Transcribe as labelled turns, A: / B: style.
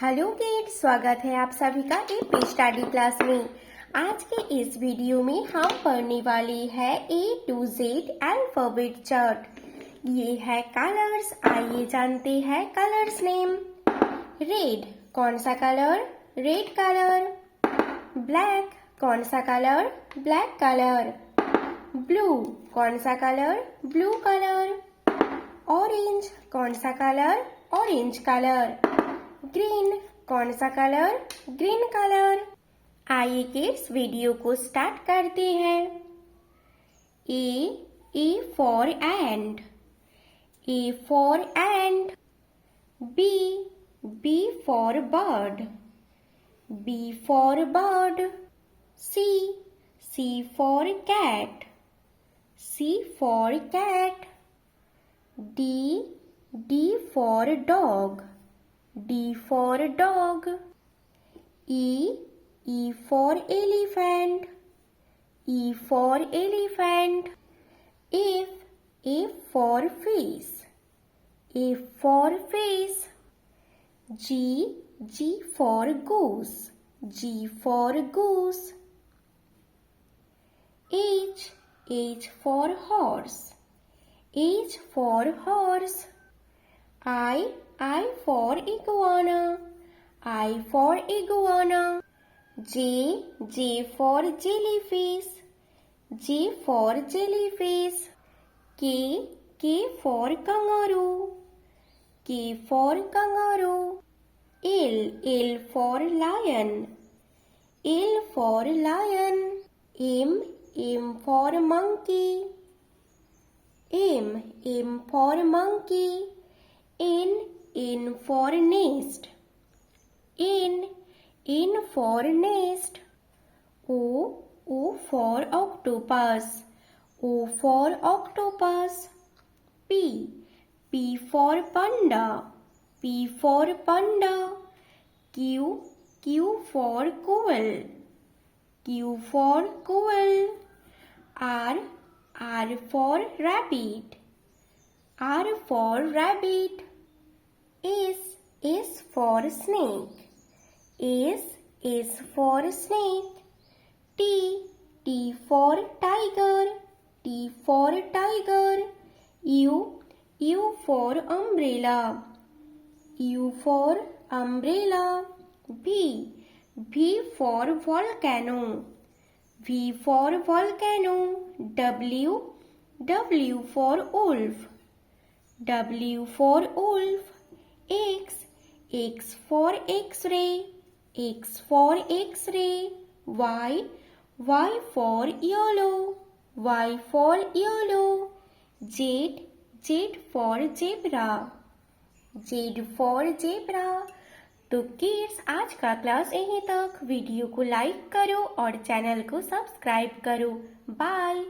A: Hello kids, स्वागत है आप सभी का AP स्टडी क्लास में। आज के इस वीडियो में हम पढ़ने वाले हैं A to Z alphabet chart. ये है कलर्स। आइए जानते हैं कलर्स नेम। रेड, कौन सा कलर? Red colour. ब्लैक, कौन सा कलर? Black colour. ब्लू, कौन सा कलर? Blue colour. ऑरेंज, कौन सा कलर? Orange colour. ग्रीन, कौन सा कलर? Green colour. आइए किड्स वीडियो को स्टार्ट करते हैं। A for ant. A for ant. B for bird. B for bird. C for cat. C for cat. D for dog. D for dog. E for elephant. E for elephant. F for fish. F for fish. G for goose. G for goose. H for horse. H for horse. I for iguana. I for iguana. J for jellyfish. J for jellyfish. K for kangaroo. K for kangaroo. L for lion. L for lion. M for monkey. M for monkey. N for nest. N for nest. O for octopus. O for octopus. P for panda. P for panda. Q for quail. Q for quail. R for rabbit. R for rabbit. S for snake. S for snake. T for tiger. T for tiger. U for umbrella. U for umbrella. V for volcano. V for volcano. W for wolf. W for wolf. X for X-ray. X for X-ray. Y for yellow. Y for yellow. Z for zebra. Z for zebra. तो kids, आज का class यहीं तक। Video को like करो और channel को subscribe करो। बाय।